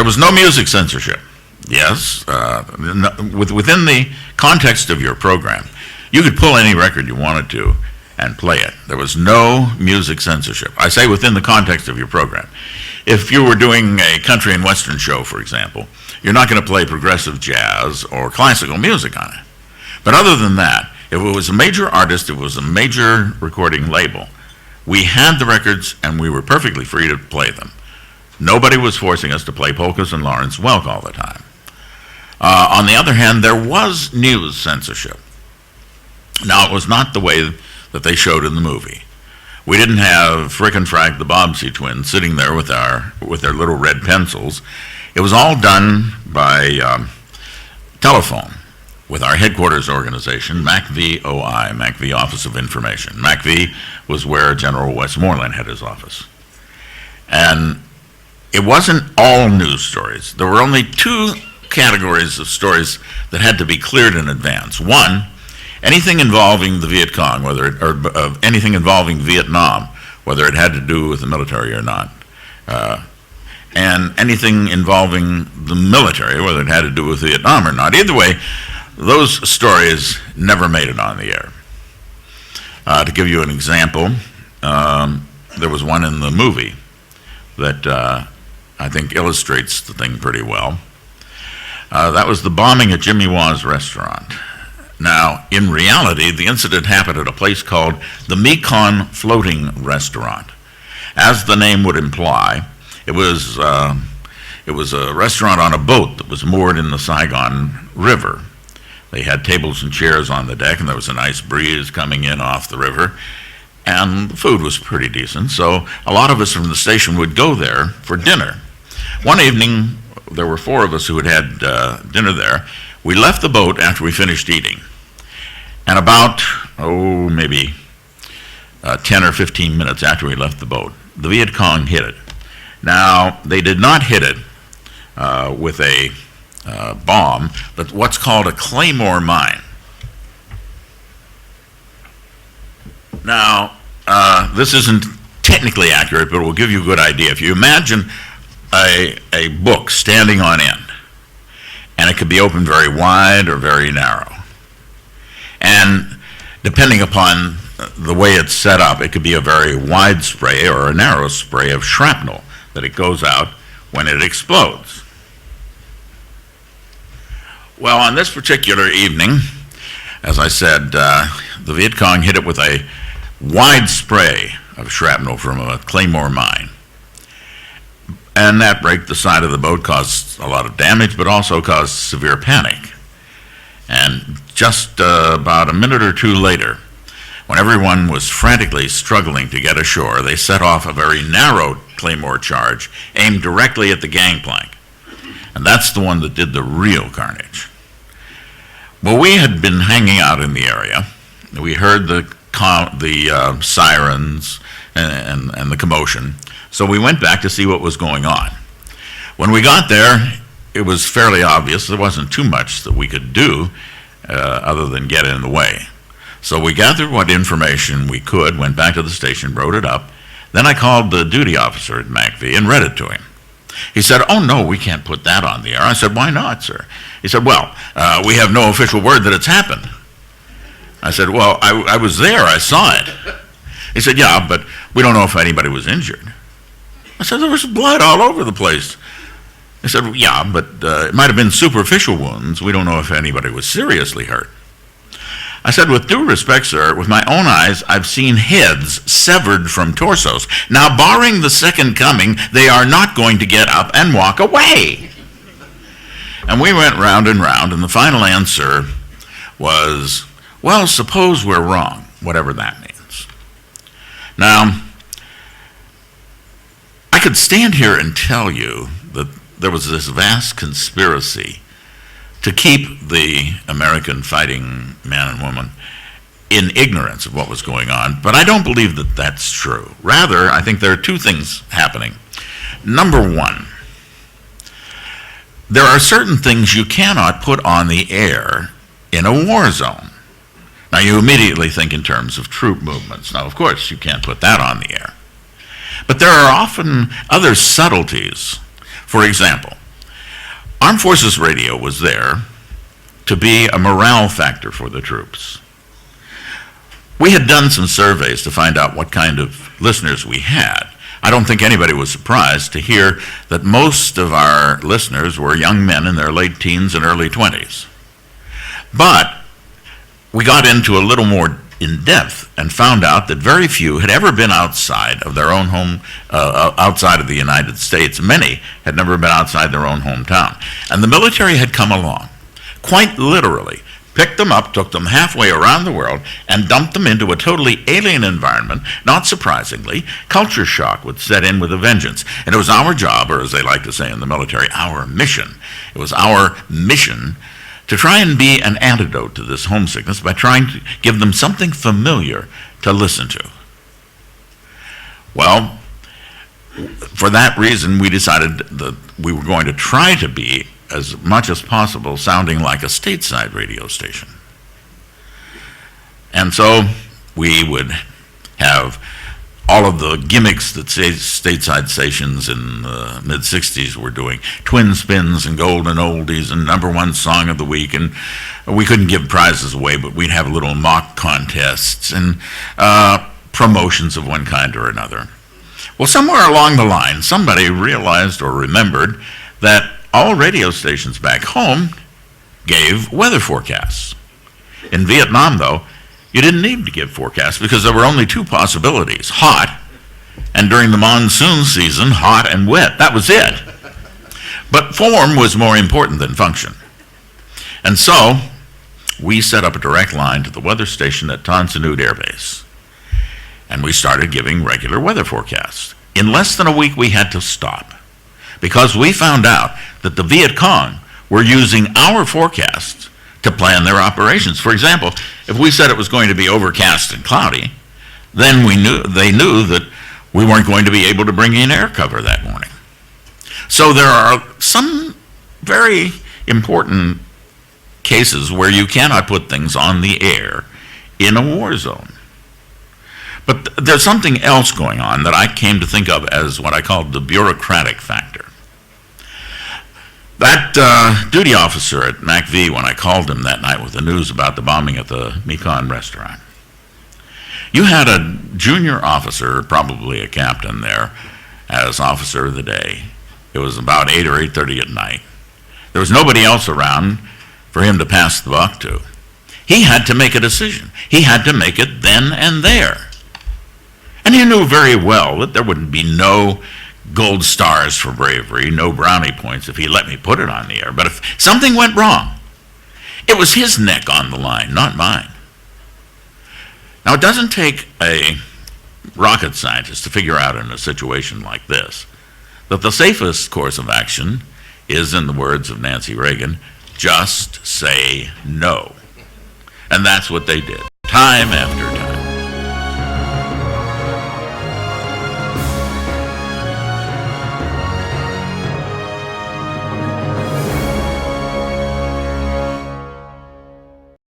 There was no music censorship. Yes, within the context of your program, you could pull any record you wanted to and play it. There was no music censorship. I say within the context of your program. If you were doing a country and western show, for example, you're not going to play progressive jazz or classical music on it. But other than that, if it was a major artist, if it was a major recording label, we had the records and we were perfectly free to play them. Nobody was forcing us to play polkas and Lawrence Welk all the time. On the other hand, there was news censorship. Now, it was not the way that they showed in the movie. We didn't have Frick and Frack, the Bobbsey twins, sitting there with their little red pencils. It was all done by telephone with our headquarters organization, MACV-OI, MACV Office of Information. MACV was where General Westmoreland had his office. And it wasn't all news stories. There were only two categories of stories that had to be cleared in advance. One, anything involving the Viet Cong, anything involving Vietnam, whether it had to do with the military or not. And anything involving the military, whether it had to do with Vietnam or not. Either way, those stories never made it on the air. To give you an example, there was one in the movie that I think illustrates the thing pretty well. That was the bombing at Jimmy Waugh's restaurant. Now, in reality, the incident happened at a place called the Mekong Floating Restaurant. As the name would imply, it was a restaurant on a boat that was moored in the Saigon River. They had tables and chairs on the deck, and there was a nice breeze coming in off the river, and the food was pretty decent, so a lot of us from the station would go there for dinner. One evening, there were four of us who had dinner there. We left the boat after we finished eating, and about, maybe 10 or 15 minutes after we left the boat, the Viet Cong hit it. Now, they did not hit it with a bomb, but what's called a claymore mine. Now, this isn't technically accurate, but it will give you a good idea. If you imagine a book standing on end, and it could be opened very wide or very narrow, and depending upon the way it's set up, it could be a very wide spray or a narrow spray of shrapnel that it goes out when it explodes. Well, on this particular evening, as I said, the Viet Cong hit it with a wide spray of shrapnel from a claymore mine. And that break the side of the boat caused a lot of damage, but also caused severe panic. And just about a minute or two later, when everyone was frantically struggling to get ashore, they set off a very narrow claymore charge aimed directly at the gangplank. And that's the one that did the real carnage. Well, we had been hanging out in the area. We heard the sirens and the commotion. So we went back to see what was going on. When we got there, it was fairly obvious there wasn't too much that we could do other than get in the way. So we gathered what information we could, went back to the station, wrote it up. Then I called the duty officer at MACV and read it to him. He said, "Oh, no, we can't put that on the air." I said, "Why not, sir?" He said, "Well, we have no official word that it's happened." I said, "Well, I was there, I saw it." He said, "Yeah, but we don't know if anybody was injured." I said, "There was blood all over the place." He said, "Yeah, but it might have been superficial wounds. We don't know if anybody was seriously hurt." I said, "With due respect, sir, with my own eyes, I've seen heads severed from torsos. Now, barring the second coming, they are not going to get up and walk away." And we went round and round, and the final answer was, "Well, suppose we're wrong," whatever that means. Now, I could stand here and tell you that there was this vast conspiracy to keep the American fighting man and woman in ignorance of what was going on, but I don't believe that that's true. Rather, I think there are two things happening. Number one, there are certain things you cannot put on the air in a war zone. Now, you immediately think in terms of troop movements. Now, of course, you can't put that on the air. But there are often other subtleties. For example, Armed Forces Radio was there to be a morale factor for the troops. We had done some surveys to find out what kind of listeners we had. I don't think anybody was surprised to hear that most of our listeners were young men in their late teens and early 20s. But we got into a little more in depth and found out that very few had ever been outside of their own home, outside of the United States. Many had never been outside their own hometown. And the military had come along, quite literally, picked them up, took them halfway around the world, and dumped them into a totally alien environment. Not surprisingly, culture shock would set in with a vengeance. And it was our job, or as they like to say in the military, our mission. It was our mission to try and be an antidote to this homesickness by trying to give them something familiar to listen to. Well, for that reason, we decided that we were going to try to be, as much as possible, sounding like a stateside radio station. And so we would have all of the gimmicks that stateside stations in the mid-'60s were doing, twin spins and golden oldies and number one song of the week, and we couldn't give prizes away, but we'd have little mock contests and promotions of one kind or another. Well, somewhere along the line, somebody realized or remembered that all radio stations back home gave weather forecasts. In Vietnam, though, you didn't need to give forecasts because there were only two possibilities: hot, and during the monsoon season, hot and wet. That was it. But form was more important than function. And so we set up a direct line to the weather station at Tan Son Nhut Air Base. And we started giving regular weather forecasts. In less than a week, we had to stop because we found out that the Viet Cong were using our forecasts to plan their operations. For example, if we said it was going to be overcast and cloudy, then they knew that we weren't going to be able to bring in air cover that morning. So there are some very important cases where you cannot put things on the air in a war zone. But there's something else going on that I came to think of as what I called the bureaucratic factor. That duty officer at MACV, when I called him that night with the news about the bombing at the Mekong restaurant, you had a junior officer, probably a captain there, as officer of the day. It was about 8 or 8:30 at night. There was nobody else around for him to pass the buck to. He had to make a decision. He had to make it then and there. And he knew very well that there wouldn't be no gold stars for bravery, no brownie points if he let me put it on the air. But if something went wrong, it was his neck on the line, not mine. Now, it doesn't take a rocket scientist to figure out in a situation like this that the safest course of action is, in the words of Nancy Reagan, just say no. And that's what they did, time after